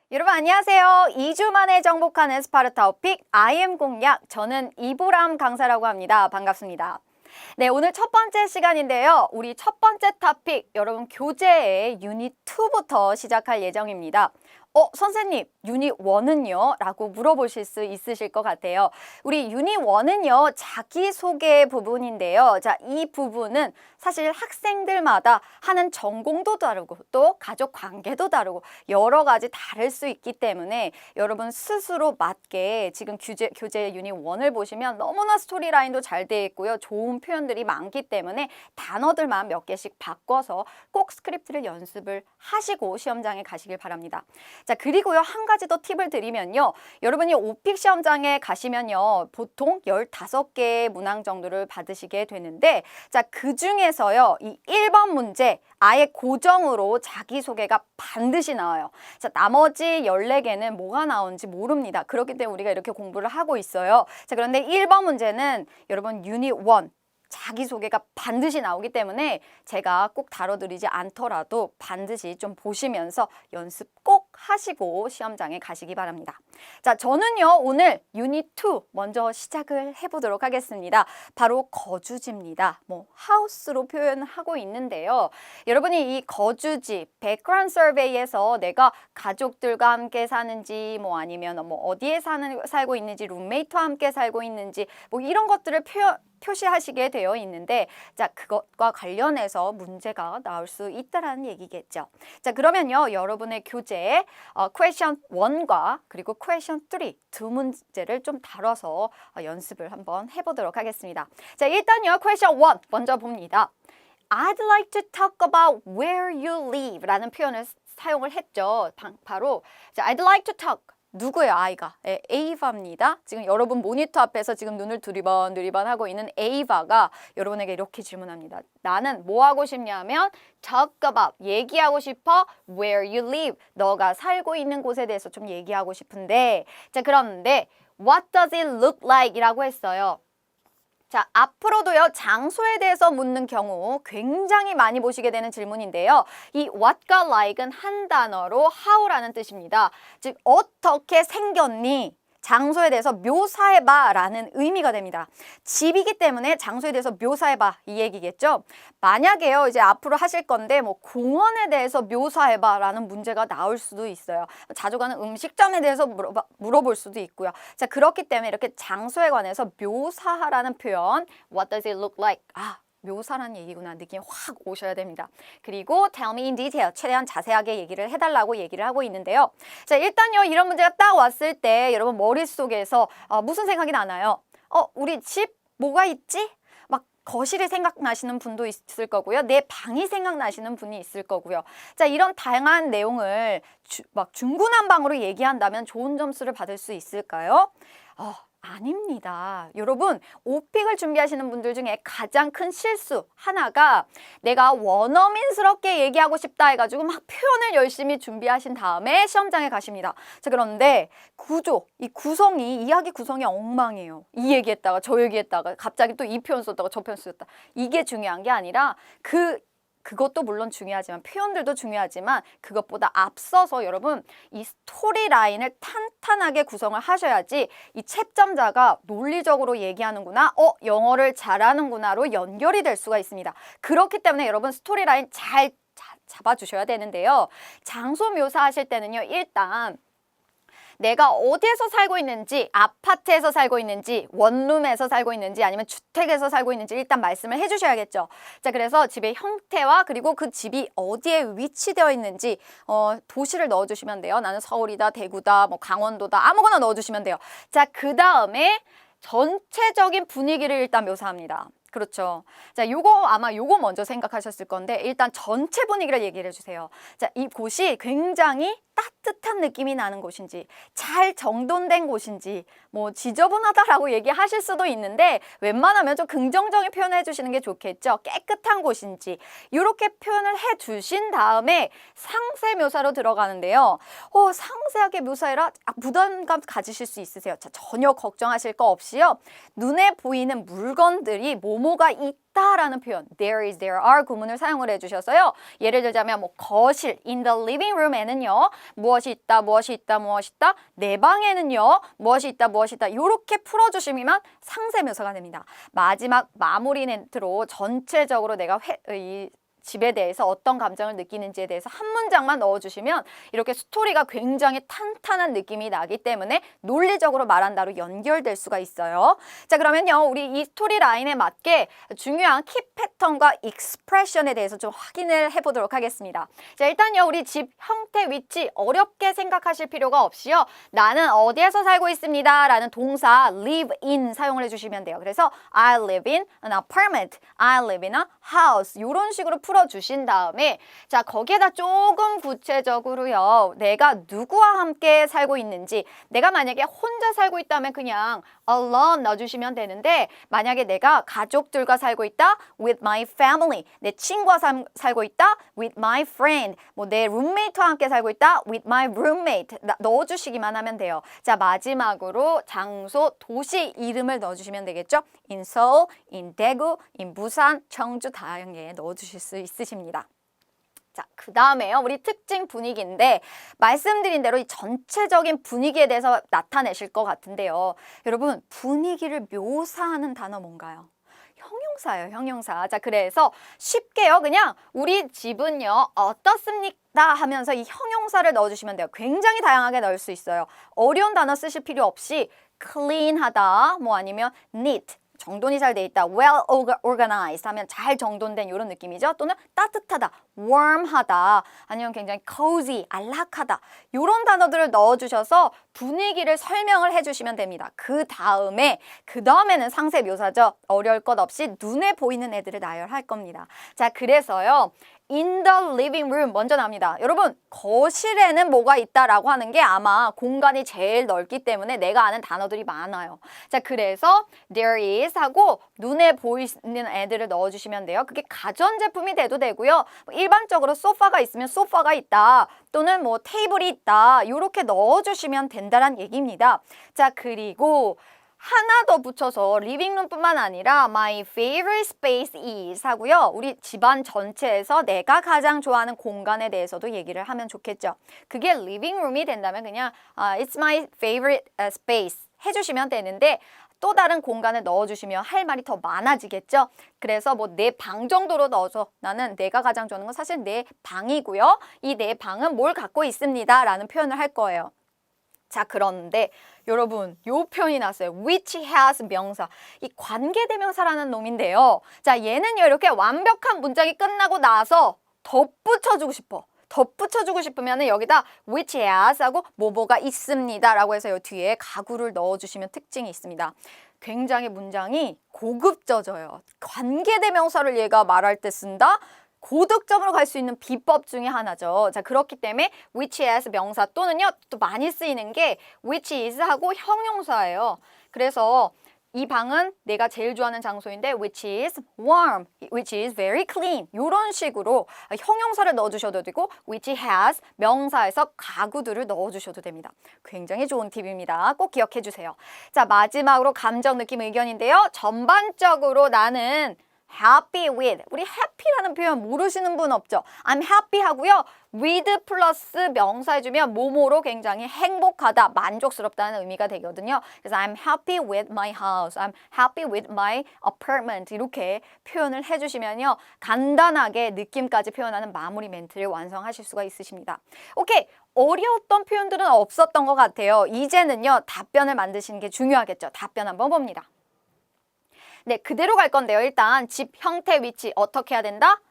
여러분 안녕하세요. 2주 만에 정복하는 스파르타 오픽 IM 공략. 저는 이보람 강사라고 합니다. 반갑습니다. 네, 오늘 첫 번째 시간인데요. 우리 첫 번째 토픽, 여러분 교재의 유닛 2부터 시작할 예정입니다. 선생님, 유닛 1은요? 라고 물어보실 수 있으실 것 같아요. 우리 유닛 1은요, 자기소개 부분인데요. 자, 이 부분은 사실 학생들마다 하는 전공도 다르고 또 가족 관계도 다르고 여러 가지 다를 수 있기 때문에 여러분 스스로 맞게 지금 교재 유닛 1을 보시면 너무나 스토리라인도 잘 돼 있고요. 좋은 표현들이 많기 때문에 단어들만 몇 개씩 바꿔서 꼭 스크립트를 연습을 하시고 시험장에 가시길 바랍니다. 자, 그리고요, 한 가지 더 팁을 드리면요. 여러분이 오픽 시험장에 가시면요. 보통 15개의 문항 정도를 받으시게 되는데, 자, 그 중에서요. 이 1번 문제, 아예 고정으로 자기소개가 반드시 나와요. 자, 나머지 14개는 뭐가 나오는지 모릅니다. 그렇기 때문에 우리가 이렇게 공부를 하고 있어요. 자, 그런데 1번 문제는 여러분 유닛 1. 자기소개가 반드시 나오기 때문에 제가 꼭 다뤄드리지 않더라도 반드시 좀 보시면서 연습 꼭 하시고 시험장에 가시기 바랍니다. 자, 저는요 오늘 유닛 2 먼저 시작을 해보도록 하겠습니다. 바로 거주지입니다. 하우스로 표현하고 있는데요. 여러분이 이 거주지, 백그라운드 서베이에서 내가 가족들과 함께 사는지 아니면 어디에 살고 있는지, 룸메이트와 함께 살고 있는지 이런 것들을 표시하시게 되어 있는데, 자, 그것과 관련해서 문제가 나올 수 있다라는 얘기겠죠. 자, 그러면요, 여러분의 교재에 question 1과 그리고 question 3 두 문제를 좀 다뤄서 연습을 한번 해보도록 하겠습니다. 자, 일단요, question 1 먼저 봅니다. I'd like to talk about where you live 라는 표현을 사용을 했죠. 바로, 자, I'd like to talk. 누구예요, 아이가? 에이바입니다. 지금 여러분 모니터 앞에서 지금 눈을 두리번 하고 있는 에이바가 여러분에게 이렇게 질문합니다. 나는 뭐 하고 싶냐면 talk about, 얘기하고 싶어. where you live, 너가 살고 있는 곳에 대해서 좀 얘기하고 싶은데, 자, 그런데 what does it look like 이라고 했어요. 자, 앞으로도요, 장소에 대해서 묻는 경우 굉장히 많이 보시게 되는 질문인데요. 이 what과 like은 한 단어로 how라는 뜻입니다. 즉, 어떻게 생겼니? 장소에 대해서 묘사해봐 라는 의미가 됩니다. 집이기 때문에 장소에 대해서 묘사해봐 이 얘기겠죠. 만약에요, 이제 앞으로 하실 건데 공원에 대해서 묘사해봐 라는 문제가 나올 수도 있어요. 자주 가는 음식점에 대해서 물어볼 수도 있고요. 자, 그렇기 때문에 이렇게 장소에 관해서 묘사하라는 표현 What does it look like? 묘사라는 얘기구나 느낌이 확 오셔야 됩니다. 그리고 tell me in detail, 최대한 자세하게 얘기를 해달라고 얘기를 하고 있는데요. 자, 일단요, 이런 문제가 딱 왔을 때 여러분 머릿속에서 무슨 생각이 나나요? 우리 집 뭐가 있지? 막 거실이 생각나시는 분도 있을 거고요. 내 방이 생각나시는 분이 있을 거고요. 자, 이런 다양한 내용을 막 중구난방으로 얘기한다면 좋은 점수를 받을 수 있을까요? 아닙니다. 여러분, 오픽을 준비하시는 분들 중에 가장 큰 실수 하나가 내가 원어민스럽게 얘기하고 싶다 해가지고 막 표현을 열심히 준비하신 다음에 시험장에 가십니다. 자, 그런데 이 구성이, 이야기 구성이 엉망이에요. 이 얘기했다가 저 얘기했다가 갑자기 또 이 표현 썼다가 저 표현 썼다. 이게 중요한 게 아니라 그것도 물론 중요하지만 표현들도 중요하지만 그것보다 앞서서 여러분 이 스토리 라인을 탄탄하게 구성을 하셔야지 이 채점자가 논리적으로 얘기하는구나, 영어를 잘하는구나로 연결이 될 수가 있습니다. 그렇기 때문에 여러분 스토리 라인 잘 잡아주셔야 되는데요. 장소 묘사하실 때는요, 일단 내가 어디에서 살고 있는지, 아파트에서 살고 있는지, 원룸에서 살고 있는지, 아니면 주택에서 살고 있는지 일단 말씀을 해주셔야겠죠. 자, 그래서 집의 형태와 그리고 그 집이 어디에 위치되어 있는지 도시를 넣어주시면 돼요. 나는 서울이다, 대구다, 강원도다, 아무거나 넣어주시면 돼요. 자, 그 다음에 전체적인 분위기를 일단 묘사합니다. 그렇죠. 자, 아마 요거 먼저 생각하셨을 건데 일단 전체 분위기를 얘기를 해주세요. 자, 이 곳이 굉장히 따뜻한 느낌이 나는 곳인지, 잘 정돈된 곳인지, 지저분하다라고 얘기하실 수도 있는데 웬만하면 좀 긍정적인 표현을 해주시는 게 좋겠죠. 깨끗한 곳인지 이렇게 표현을 해주신 다음에 상세 묘사로 들어가는데요. 상세하게 묘사해라? 부담감 가지실 수 있으세요. 자, 전혀 걱정하실 거 없이요. 눈에 보이는 물건들이 뭐뭐가 있다 있다라는 표현, there is, there are 구문을 사용을 해주셔서요. 예를 들자면 뭐 거실, in the living room에는요. 무엇이 있다, 무엇이 있다, 무엇이 있다. 내 방에는요. 무엇이 있다, 무엇이 있다. 이렇게 풀어주시면 상세 묘사가 됩니다. 마지막 마무리 멘트로 전체적으로 내가 이 집에 대해서 어떤 감정을 느끼는지에 대해서 한 문장만 넣어주시면 이렇게 스토리가 굉장히 탄탄한 느낌이 나기 때문에 논리적으로 말한다로 연결될 수가 있어요. 자, 그러면요. 우리 이 스토리 라인에 맞게 중요한 키 패턴과 익스프레션에 대해서 좀 확인을 해보도록 하겠습니다. 자, 일단요. 우리 집 형태, 위치 어렵게 생각하실 필요가 없이요. 나는 어디에서 살고 있습니다. 라는 동사 live in 사용을 해주시면 돼요. 그래서 I live in an apartment, I live in a house 이런 식으로 풀어주신 다음에 자 거기에다 조금 구체적으로요. 내가 누구와 함께 살고 있는지 내가 만약에 혼자 살고 있다면 그냥 alone 넣어주시면 되는데 만약에 내가 가족들과 살고 있다 with my family 내 친구와 살고 있다 with my friend 뭐 내 룸메이트와 함께 살고 있다 with my roommate 넣어주시기만 하면 돼요. 자 마지막으로 장소, 도시 이름을 넣어주시면 되겠죠. in Seoul, in Daegu, in 부산, 청주 다양하게 넣어주실 수 있으십니다. 자, 그 다음에요. 우리 특징 분위기인데 말씀드린 대로 이 전체적인 분위기에 대해서 나타내실 것 같은데요. 여러분 분위기를 묘사하는 단어 뭔가요? 형용사예요, 형용사. 자, 그래서 쉽게요. 그냥 우리 집은요. 어떻습니까? 하면서 이 형용사를 넣어주시면 돼요. 굉장히 다양하게 넣을 수 있어요. 어려운 단어 쓰실 필요 없이 clean하다, 뭐 아니면 neat. 정돈이 잘 돼 있다. well organized 하면 잘 정돈된 이런 느낌이죠. 또는 따뜻하다. warm하다. 아니면 굉장히 cozy, 안락하다. 이런 단어들을 넣어주셔서 분위기를 설명을 해주시면 됩니다. 그 다음에는 상세 묘사죠. 어려울 것 없이 눈에 보이는 애들을 나열할 겁니다. 자, 그래서요. in the living room 먼저 나옵니다. 여러분 거실에는 뭐가 있다라고 하는 게 아마 공간이 제일 넓기 때문에 내가 아는 단어들이 많아요. 자 그래서 there is 하고 눈에 보이는 애들을 넣어주시면 돼요. 그게 가전제품이 돼도 되고요. 일반적으로 소파가 있으면 소파가 있다 또는 뭐 테이블이 있다 이렇게 넣어주시면 된다는 얘기입니다. 자 그리고 하나 더 붙여서 리빙룸뿐만 아니라 my favorite space is 하고요. 우리 집안 전체에서 내가 가장 좋아하는 공간에 대해서도 얘기를 하면 좋겠죠. 그게 리빙룸이 된다면 그냥 it's my favorite space 해주시면 되는데 또 다른 공간을 넣어주시면 할 말이 더 많아지겠죠. 그래서 뭐 내 방 정도로 넣어서 나는 내가 가장 좋아하는 건 사실 내 방이고요. 이 내 방은 뭘 갖고 있습니다 라는 표현을 할 거예요. 자 그런데 여러분 요 표현이 났어요. which has 명사. 이 관계대명사라는 놈인데요. 자 얘는요 이렇게 완벽한 문장이 끝나고 나서 덧붙여주고 싶어. 덧붙여주고 싶으면 여기다 which has 하고 뭐뭐가 있습니다 라고 해서 요 뒤에 가구를 넣어주시면 특징이 있습니다. 굉장히 문장이 고급져져요. 관계대명사를 얘가 말할 때 쓴다? 고득점으로 갈 수 있는 비법 중에 하나죠. 자 그렇기 때문에 which has 명사 또는요 또 많이 쓰이는 게 which is 하고 형용사예요. 그래서 이 방은 내가 제일 좋아하는 장소인데 which is warm, which is very clean 이런 식으로 형용사를 넣어주셔도 되고 which has 명사에서 가구들을 넣어주셔도 됩니다. 굉장히 좋은 팁입니다. 꼭 기억해 주세요. 자 마지막으로 감정, 느낌, 의견인데요. 전반적으로 나는 happy with 우리 happy라는 표현 모르시는 분 없죠? I'm happy 하고요. with 플러스 명사 해주면 뭐뭐로 굉장히 행복하다, 만족스럽다는 의미가 되거든요. 그래서 I'm happy with my house, I'm happy with my apartment 이렇게 표현을 해주시면요. 간단하게 느낌까지 표현하는 마무리 멘트를 완성하실 수가 있으십니다. 오케이. 어려웠던 표현들은 없었던 것 같아요. 이제는요. 답변을 만드시는 게 중요하겠죠. 답변 한번 봅니다. 네, 그대로 갈 건데요. 일단 집 형태, 위치 어떻게 해야 된다?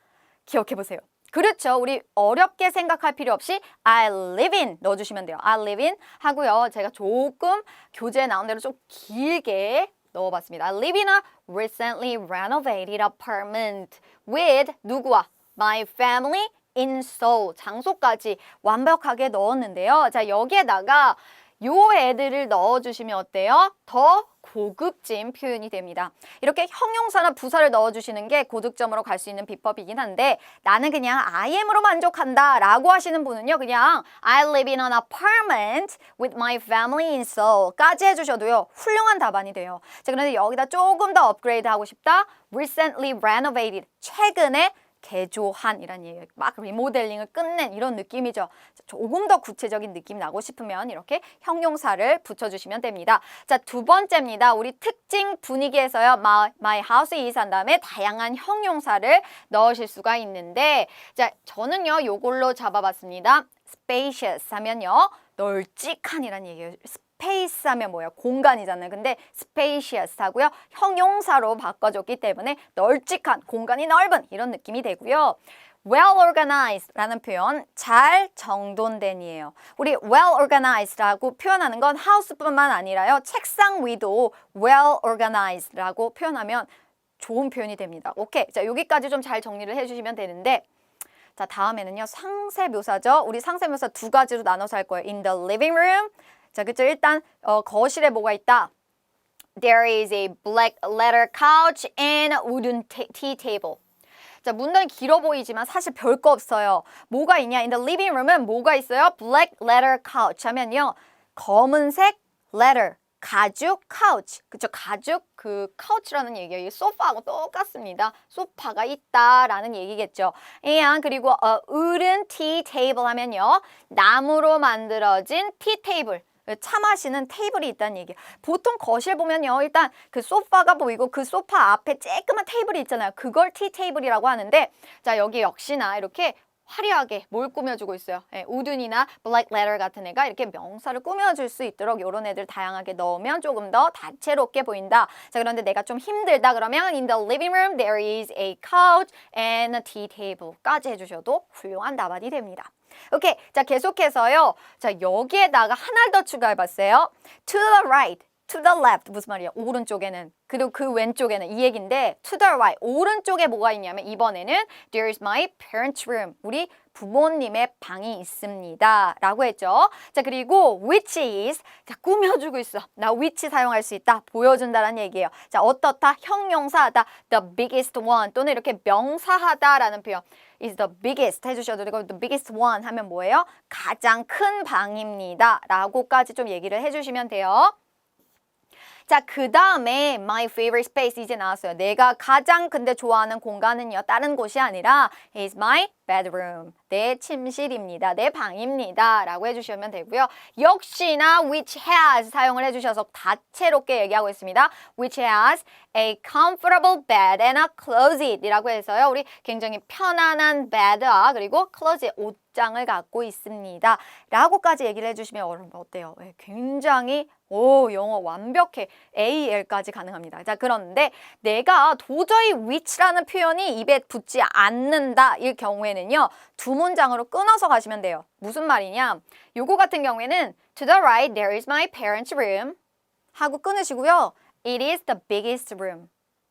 기억해 보세요. 그렇죠. 우리 어렵게 생각할 필요 없이 I live in 넣어주시면 돼요. I live in 하고요. 제가 조금 교재에 나온 대로 좀 길게 넣어봤습니다. I live in a recently renovated apartment with 누구와? My family in Seoul. 장소까지 완벽하게 넣었는데요. 자, 여기에다가 요 애들을 넣어주시면 어때요? 더 고급진 표현이 됩니다. 이렇게 형용사나 부사를 넣어주시는 게 고득점으로 갈 수 있는 비법이긴 한데 나는 그냥 I am으로 만족한다 라고 하시는 분은요. 그냥 I live in an apartment with my family in Seoul 까지 해주셔도요. 훌륭한 답안이 돼요. 자, 그런데 여기다 조금 더 업그레이드 하고 싶다. Recently renovated. 최근에 개조한이란 얘기예요. 막 리모델링을 끝낸 이런 느낌이죠. 조금 더 구체적인 느낌 나고 싶으면 이렇게 형용사를 붙여주시면 됩니다. 자, 두 번째입니다. 우리 특징 분위기에서요. My house is 한 다음에 다양한 형용사를 넣으실 수가 있는데 자, 저는요. 요걸로 잡아봤습니다. spacious 하면요. 널찍한이란 얘기예요. 스페이스 하면 뭐예요? 공간이잖아요. 근데 spacious 하고요. 형용사로 바꿔줬기 때문에 널찍한, 공간이 넓은 이런 느낌이 되고요. well organized 라는 표현, 잘 정돈된이에요. 우리 well organized 라고 표현하는 건 house뿐만 아니라요. 책상 위도 well organized 라고 표현하면 좋은 표현이 됩니다. 오케이. 자, 여기까지 좀 잘 정리를 해주시면 되는데 자, 다음에는요. 상세묘사죠. 우리 상세묘사 두 가지로 나눠서 할 거예요. in the living room. 자, 그쵸. 일단 거실에 뭐가 있다? There is a black leather couch and wooden tea table. 자, 문단이 길어 보이지만 사실 별거 없어요. 뭐가 있냐? In the living room은 뭐가 있어요? Black leather couch 하면요. 검은색 leather, 가죽, couch. 그쵸? 가죽, 그 couch라는 얘기예요. 이게 소파하고 똑같습니다. 소파가 있다라는 얘기겠죠. and 그리고 wooden tea table 하면요. 나무로 만들어진 tea table. 차 마시는 테이블이 있다는 얘기예요. 보통 거실 보면요. 일단 그 소파가 보이고 그 소파 앞에 쬐끄만 테이블이 있잖아요. 그걸 티 테이블이라고 하는데 자, 여기 역시나 이렇게 화려하게 뭘 꾸며주고 있어요. 우든이나 블랙 레더 같은 애가 이렇게 명사를 꾸며줄 수 있도록 이런 애들 다양하게 넣으면 조금 더 다채롭게 보인다. 자, 그런데 내가 좀 힘들다 그러면 in the living room there is a couch and a tea table까지 해주셔도 훌륭한 답안이 됩니다. 오케이. 자, 계속해서요. 자, 여기에다가 하나를 더 추가해봤어요. To the right, to the left. 무슨 말이에요? 오른쪽에는. 그리고 그 왼쪽에는 이 얘기인데 to the right. 오른쪽에 뭐가 있냐면 이번에는 There is my parents' room. 우리 부모님의 방이 있습니다. 라고 했죠. 자, 그리고 which is. 자, 꾸며주고 있어. 나 which 사용할 수 있다. 보여준다라는 얘기예요. 자, 어떻다? 형용사하다. The biggest one. 또는 이렇게 명사하다라는 표현. is the biggest 해주셔도 되고 the biggest one 하면 뭐예요? 가장 큰 방입니다. 라고까지 좀 얘기를 해주시면 돼요. 자, 그 다음에 my favorite space 이제 나왔어요. 내가 가장 근데 좋아하는 공간은요. 다른 곳이 아니라 is my bedroom. 내 침실입니다. 내 방입니다. 라고 해주시면 되고요. 역시나 which has 사용을 해주셔서 다채롭게 얘기하고 있습니다. which has a comfortable bed and a closet 이라고 해서요. 우리 굉장히 편안한 bed와 그리고 closet 옷장을 갖고 있습니다. 라고까지 얘기를 해주시면 여러분 어때요? 굉장히 영어 완벽해. AL까지 가능합니다. 자, 그런데 내가 도저히 which라는 표현이 입에 붙지 않는다 이 경우에는요. 두 문장으로 끊어서 가시면 돼요. 무슨 말이냐? 요거 같은 경우에는 to the right there is my parents' room 하고 끊으시고요. It is the biggest room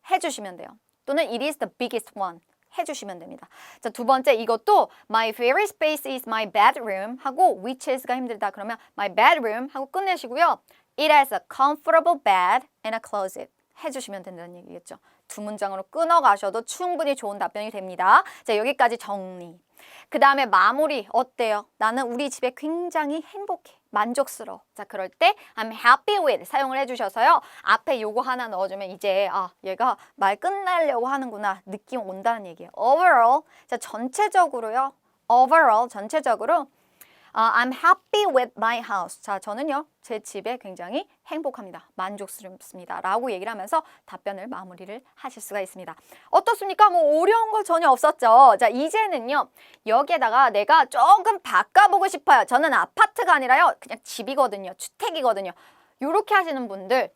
해주시면 돼요. 또는 it is the biggest one 해주시면 됩니다. 자, 두 번째 이것도 my favorite space is my bedroom 하고 which is가 힘들다 그러면 my bedroom 하고 끝내시고요. It has a comfortable bed and a closet 해주시면 된다는 얘기겠죠. 두 문장으로 끊어가셔도 충분히 좋은 답변이 됩니다. 자, 여기까지 정리. 그 다음에 마무리 어때요? 나는 우리 집에 굉장히 행복해. 만족스러워. 자, 그럴 때 I'm happy with 사용을 해주셔서요. 앞에 요거 하나 넣어주면 이제 얘가 말 끝내려고 하는구나 느낌 온다는 얘기예요. Overall, 자, 전체적으로요. Overall, 전체적으로 I'm happy with my house. 자, 저는요. 제 집에 굉장히 행복합니다. 만족스럽습니다. 라고 얘기를 하면서 답변을 마무리를 하실 수가 있습니다. 어떻습니까? 뭐 어려운 거 전혀 없었죠. 자, 이제는요. 여기에다가 내가 조금 바꿔보고 싶어요. 저는 아파트가 아니라요. 그냥 집이거든요. 주택이거든요. 요렇게 하시는 분들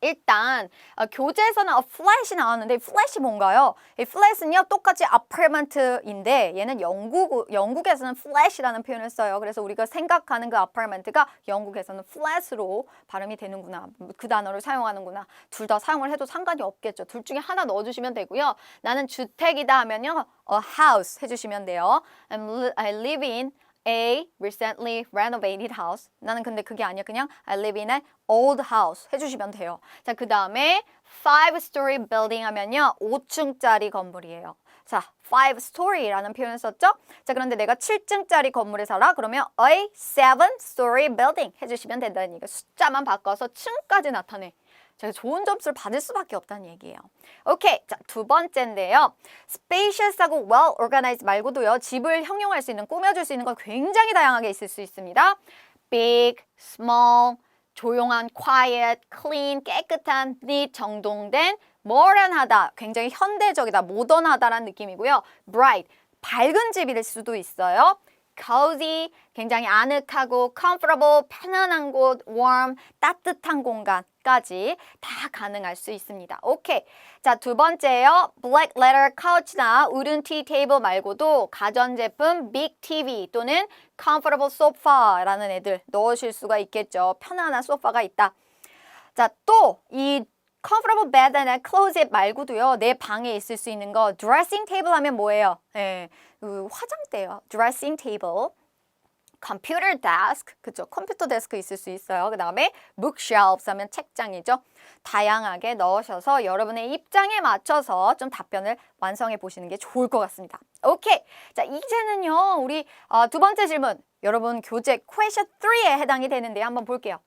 일단 교재에서는 flat이 나왔는데 flat이 뭔가요? 이 flat은요 똑같이 apartment인데 얘는 영국에서는 flat이라는 표현을 써요. 그래서 우리가 생각하는 그 apartment가 영국에서는 flat으로 발음이 되는구나. 그 단어를 사용하는구나. 둘 다 사용을 해도 상관이 없겠죠. 둘 중에 하나 넣어주시면 되고요. 나는 주택이다 하면요. a house 해주시면 돼요. I live in a recently renovated house. 나는 근데 그게 아니야. 그냥 I live in an old house 해주시면 돼요. 자, 그 다음에 5-story building 하면요. 5층짜리 건물이에요. 자, 5-story라는 표현을 썼죠? 자, 그런데 내가 7층짜리 건물에 살아? 그러면 a 7-story building 해주시면 된다는 얘기예요. 숫자만 바꿔서 층까지 나타내. 제가 좋은 점수를 받을 수밖에 없다는 얘기예요. 오케이, 자, 두 번째인데요. spacious하고 well organized 말고도요. 집을 형용할 수 있는, 꾸며줄 수 있는 건 굉장히 다양하게 있을 수 있습니다. big, small, 조용한, quiet, clean, 깨끗한, neat, 정돈된, modern하다, 굉장히 현대적이다, 모던하다라는 느낌이고요. bright, 밝은 집일 수도 있어요. cozy, 굉장히 아늑하고 comfortable, 편안한 곳, warm, 따뜻한 공간까지 다 가능할 수 있습니다. 오케이. 자, 두 번째요. black leather couch나 우든 티 테이블 말고도 가전제품 big TV 또는 comfortable sofa라는 애들 넣으실 수가 있겠죠. 편안한 소파가 있다. 자, 또 이 comfortable bed나 closet 말고도요. 내 방에 있을 수 있는 거 dressing table 하면 뭐예요? 예, 화장대요. dressing table. computer desk, 그죠? 컴퓨터 데스크 있을 수 있어요. 그 다음에 bookshelves 하면 책장이죠. 다양하게 넣으셔서 여러분의 입장에 맞춰서 좀 답변을 완성해 보시는 게 좋을 것 같습니다. 오케이. 자, 이제는요. 우리 두 번째 질문. 여러분 교재 question 3에 해당이 되는데요. 한번 볼게요.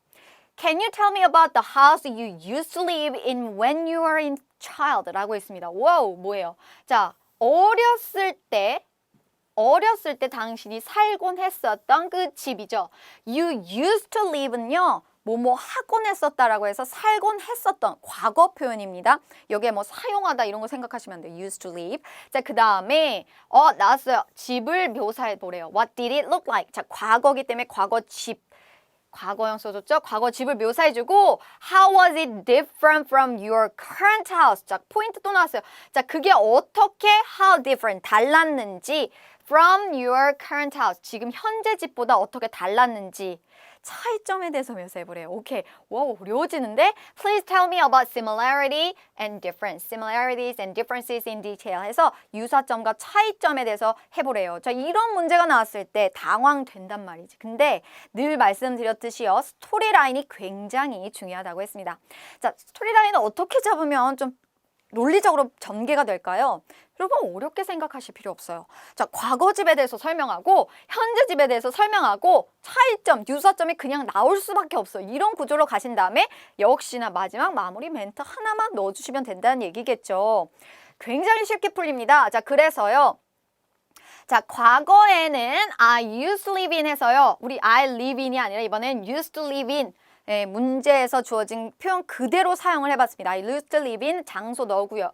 Can you tell me about the house you used to live in when you were a child? 라고 있습니다. 와우, 뭐예요? 자, 어렸을 때 당신이 살곤 했었던 그 집이죠. You used to live는요. 뭐뭐 하곤 했었다라고 해서 살곤 했었던 과거 표현입니다. 여기에 뭐 사용하다 이런 거 생각하시면 안 돼요. used to live. 자, 그 다음에 나왔어요. 집을 묘사해 보래요. What did it look like? 자, 과거기 때문에 과거 집. 과거형 써줬죠? 과거 집을 묘사해주고 How was it different from your current house? 자, 포인트 또 나왔어요. 자, 그게 어떻게 How different? 달랐는지 From your current house. 지금 현재 집보다 어떻게 달랐는지 차이점에 대해서 묘사해보래요. 오케이. 와우, 어려워지는데? Please tell me about similarity and difference. Similarities and differences in detail 해서 유사점과 차이점에 대해서 해보래요. 자, 이런 문제가 나왔을 때 당황된단 말이지. 근데 늘 말씀드렸듯이요. 스토리라인이 굉장히 중요하다고 했습니다. 자, 스토리라인을 어떻게 잡으면 좀 논리적으로 전개가 될까요? 여러분 어렵게 생각하실 필요 없어요. 자, 과거 집에 대해서 설명하고 현재 집에 대해서 설명하고 차이점, 유사점이 그냥 나올 수밖에 없어요. 이런 구조로 가신 다음에 역시나 마지막 마무리 멘트 하나만 넣어주시면 된다는 얘기겠죠. 굉장히 쉽게 풀립니다. 자, 그래서요. 자, 과거에는 I used to live in 해서요. 우리 I live in이 아니라 이번엔 used to live in 문제에서 주어진 표현 그대로 사용을 해봤습니다. I used to live in 장소 넣고요.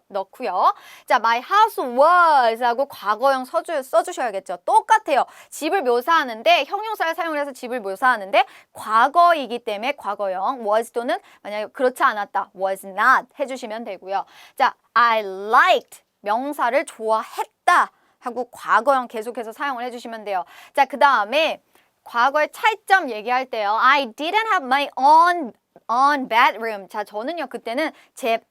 자, my house was 하고 과거형 써주셔야겠죠. 똑같아요. 집을 묘사하는데 형용사를 사용을 해서 집을 묘사하는데 과거이기 때문에 과거형 was 또는 만약에 그렇지 않았다. was not 해주시면 되고요. 자, I liked 명사를 좋아했다 하고 과거형 계속해서 사용을 해주시면 돼요. 자, 그 다음에 과거의 차이점 얘기할 때요. I didn't have my own bedroom. 자, 저는요 그때는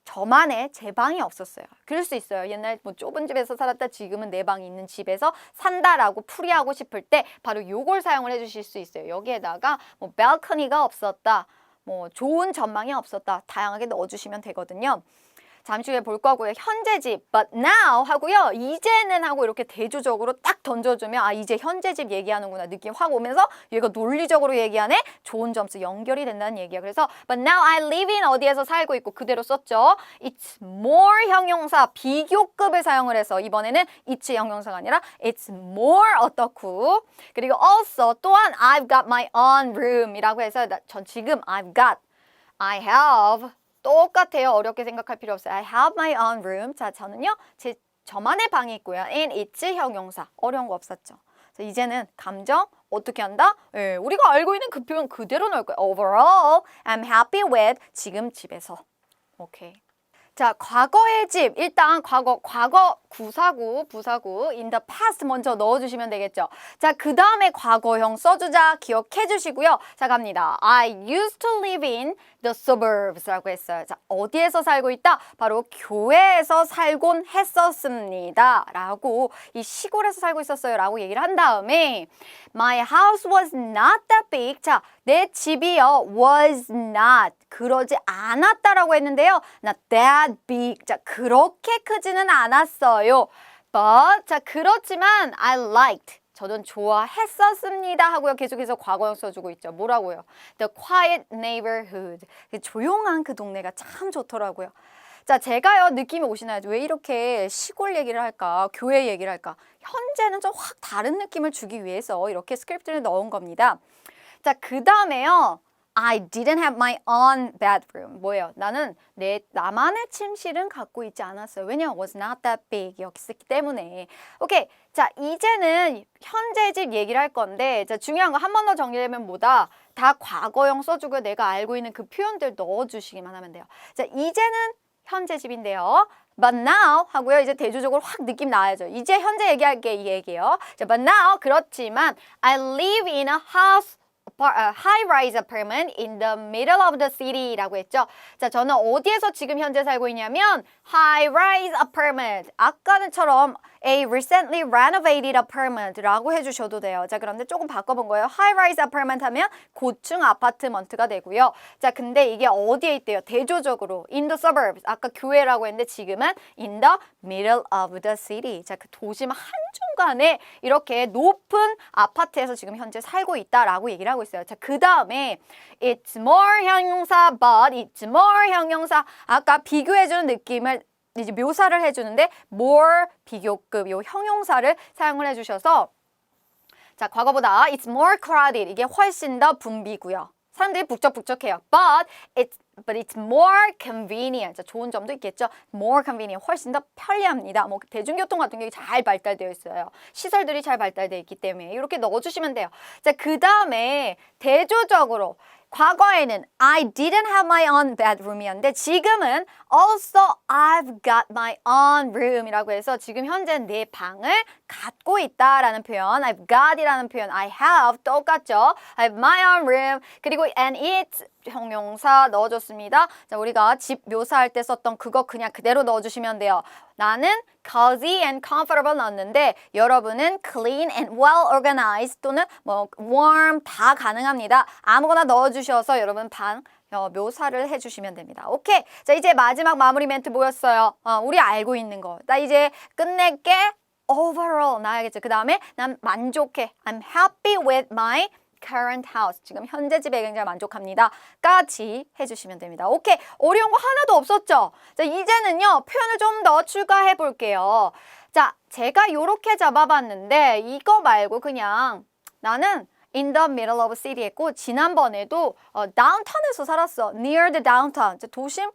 저만의 제 방이 없었어요. 그럴 수 있어요. 옛날 뭐 좁은 집에서 살았다 지금은 내 방이 있는 집에서 산다라고 풀이하고 싶을 때 바로 요걸 사용을 해주실 수 있어요. 여기에다가 뭐 balcony가 없었다, 뭐 좋은 전망이 없었다 다양하게 넣어주시면 되거든요. 잠시 후에 볼 거고요. 현재 집, but now 하고요. 이제는 하고 이렇게 대조적으로 딱 던져주면 아, 이제 현재 집 얘기하는구나 느낌 확 오면서 얘가 논리적으로 얘기하네. 좋은 점수 연결이 된다는 얘기야. 그래서 but now I live in 어디에서 살고 있고 그대로 썼죠. It's more 형용사 비교급을 사용을 해서 이번에는 it's 형용사가 아니라 it's more 어떻고 그리고 also 또한 I've got my own room 이라고 해서 전 지금 I have 똑같아요. 어렵게 생각할 필요 없어요. I have my own room. 자, 저는요. 저만의 방이 있고요. and it's 형용사. 어려운 거 없었죠. 자, 이제는 감정 어떻게 한다? 우리가 알고 있는 그 표현 그대로 넣을 거예요. Overall, I'm happy with 지금 집에서. 오케이. 자, 과거의 집. 일단 과거 구사구, 부사구 in the past 먼저 넣어주시면 되겠죠. 자, 그 다음에 과거형 써주자 기억해 주시고요. 자, 갑니다. I used to live in the suburbs 라고 했어요. 자, 어디에서 살고 있다? 바로 교외에서 살곤 했었습니다. 라고 이 시골에서 살고 있었어요. 라고 얘기를 한 다음에 My house was not that big. 자, 내 집이요. was not. 그러지 않았다라고 했는데요. Not that big. 자, 그렇게 크지는 않았어요. But, 자, 그렇지만 I liked. 저는 좋아했었습니다 하고요. 계속해서 과거형 써주고 있죠. 뭐라고요? The quiet neighborhood. 조용한 그 동네가 참 좋더라고요. 자, 제가요, 느낌이 오시나요? 왜 이렇게 시골 얘기를 할까? 교회 얘기를 할까? 현재는 좀 확 다른 느낌을 주기 위해서 이렇게 스크립트를 넣은 겁니다. 자, 그 다음에요. I didn't have my own bedroom. 뭐예요? 나는 나만의 침실은 갖고 있지 않았어요. 왜냐면 was not that big 였기 때문에. 오케이. 자, 이제는 현재 집 얘기를 할 건데, 자, 중요한 거 한 번 더 정리되면 뭐다? 다 과거형 써주고 내가 알고 있는 그 표현들 넣어주시기만 하면 돼요. 자, 이제는 현재 집인데요. But now 하고요. 이제 대조적으로 확 느낌 나야죠. 이제 현재 얘기할게 이 얘기예요. 자, but now 그렇지만 I live in a house high-rise apartment in the middle of the city라고 했죠. 자, 저는 어디에서 지금 현재 살고 있냐면 high-rise apartment. 아까는처럼 a recently renovated apartment라고 해주셔도 돼요. 자, 그런데 조금 바꿔본 거예요. high-rise apartment 하면 고층 아파트먼트가 되고요. 자, 근데 이게 어디에 있대요? 대조적으로 in the suburbs. 아까 교회라고 했는데 지금은 in the middle of the city. 자, 그 도심 한중간에 이렇게 높은 아파트에서 지금 현재 살고 있다라고 얘기를 하고 있어요. 자, 그 다음에 it's more 형용사 but it's more 형용사 아까 비교해주는 느낌을 이제 묘사를 해주는데 more 비교급 요 형용사를 사용을 해주셔서 자, 과거보다 it's more crowded 이게 훨씬 더 붐비고요. 사람들이 북적북적해요. But it's more convenient. 자, 좋은 점도 있겠죠. More convenient. 훨씬 더 편리합니다. 뭐 대중교통 같은 게 잘 발달되어 있어요. 시설들이 잘 발달되어 있기 때문에 이렇게 넣어주시면 돼요. 자, 그 다음에 대조적으로 과거에는 I didn't have my own bedroom이었는데 지금은 also I've got my own room이라고 해서 지금 현재 내 방을 갖고 있다라는 표현 I've got이라는 표현 I have 똑같죠. I have my own room 그리고 and it's 형용사 넣어줬습니다. 자, 우리가 집 묘사할 때 썼던 그거 그냥 그대로 넣어주시면 돼요. 나는 cozy and comfortable 넣었는데 여러분은 clean and well organized 또는 뭐 warm 다 가능합니다. 아무거나 넣어주셔서 여러분 방 묘사를 해주시면 됩니다. 오케이. 자, 이제 마지막 마무리 멘트 뭐였어요? 우리 알고 있는 거. 나 이제 끝낼게. overall 나야겠죠. 그 다음에 난 만족해. I'm happy with my current house. 지금 현재 집에 굉장히 만족합니다. 까지 해주시면 됩니다. 오케이. 어려운 거 하나도 없었죠? 자, 이제는요. 표현을 좀 더 추가해 볼게요. 자, 제가 요렇게 잡아봤는데 이거 말고 그냥 나는 in the middle of city 했고 지난번에도 downtown에서 살았어. near the downtown. 도심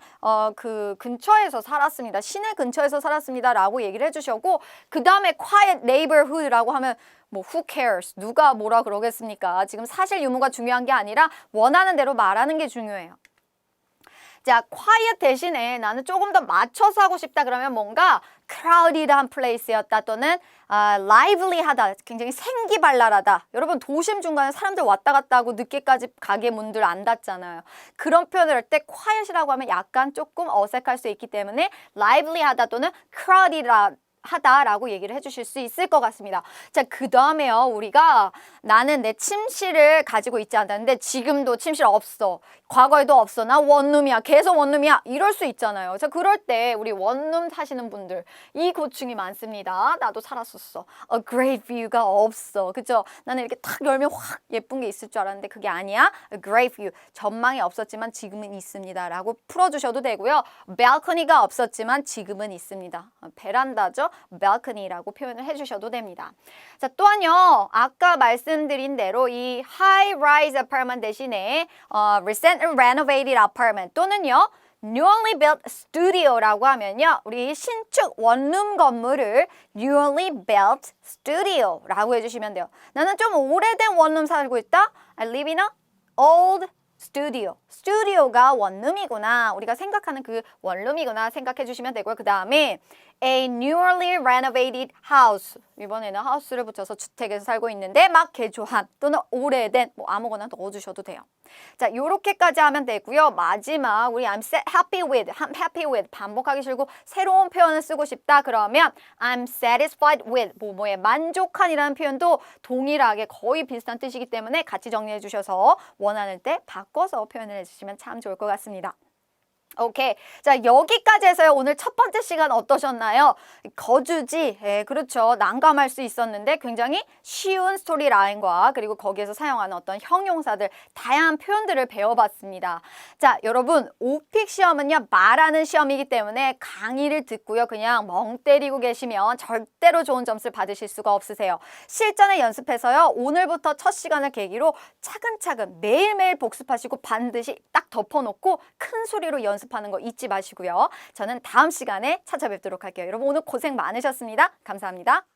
그 근처에서 살았습니다. 시내 근처에서 살았습니다. 라고 얘기를 해주셨고 그 다음에 quiet neighborhood라고 하면 뭐 who cares? 누가 뭐라 그러겠습니까? 지금 사실 유무가 중요한 게 아니라 원하는 대로 말하는 게 중요해요. 자, quiet 대신에 나는 조금 더 맞춰서 하고 싶다 그러면 뭔가 crowded한 place였다 또는 lively하다, 굉장히 생기발랄하다. 여러분 도심 중간에 사람들 왔다 갔다 하고 늦게까지 가게 문들 안 닫잖아요. 그런 표현을 할 때 quiet이라고 하면 약간 조금 어색할 수 있기 때문에 lively하다 또는 crowded하다라고 얘기를 해주실 수 있을 것 같습니다. 자, 그 다음에요. 우리가 나는 내 침실을 가지고 있지 않았는데 지금도 침실 없어. 과거에도 없어. 나 원룸이야. 계속 원룸이야. 이럴 수 있잖아요. 자, 그럴 때 우리 원룸 사시는 분들 이 고충이 많습니다. 나도 살았었어. A great view가 없어. 그죠? 나는 이렇게 탁 열면 확 예쁜 게 있을 줄 알았는데 그게 아니야. A great view. 전망이 없었지만 지금은 있습니다. 라고 풀어주셔도 되고요. balcony가 없었지만 지금은 있습니다. 베란다죠. balcony라고 표현을 해주셔도 됩니다. 자, 또한요. 아까 말씀드린 대로 이 high-rise apartment 대신에 recently renovated apartment 또는요. newly built studio라고 하면요. 우리 신축 원룸 건물을 newly built studio라고 해주시면 돼요. 나는 좀 오래된 원룸 살고 있다. I live in a old studio. studio가 원룸이구나. 우리가 생각하는 그 원룸이구나 생각해 주시면 되고요. 그 다음에 a newly renovated house. 이번에는 house를 붙여서 주택에서 살고 있는데 막 개조한 또는 오래된 뭐 아무거나 넣어주셔도 돼요. 자, 요렇게까지 하면 되고요. 마지막 우리 happy with 반복하기 싫고 새로운 표현을 쓰고 싶다 그러면 I'm satisfied with 뭐뭐에 만족한이라는 표현도 동일하게 거의 비슷한 뜻이기 때문에 같이 정리해 주셔서 원하는 때 바꿔서 표현을 해주시면 참 좋을 것 같습니다. 오케이. 자, 여기까지 해서요. 오늘 첫 번째 시간 어떠셨나요? 거주지, 그렇죠. 난감할 수 있었는데 굉장히 쉬운 스토리 라인과 그리고 거기에서 사용하는 어떤 형용사들, 다양한 표현들을 배워봤습니다. 자, 여러분, 오픽 시험은요, 말하는 시험이기 때문에 강의를 듣고요. 그냥 멍 때리고 계시면 절대로 좋은 점수를 받으실 수가 없으세요. 실전에 연습해서요. 오늘부터 첫 시간을 계기로 차근차근 매일매일 복습하시고 반드시 딱 덮어놓고 큰 소리로 연습하는 거 잊지 마시고요. 저는 다음 시간에 찾아뵙도록 할게요. 여러분 오늘 고생 많으셨습니다. 감사합니다.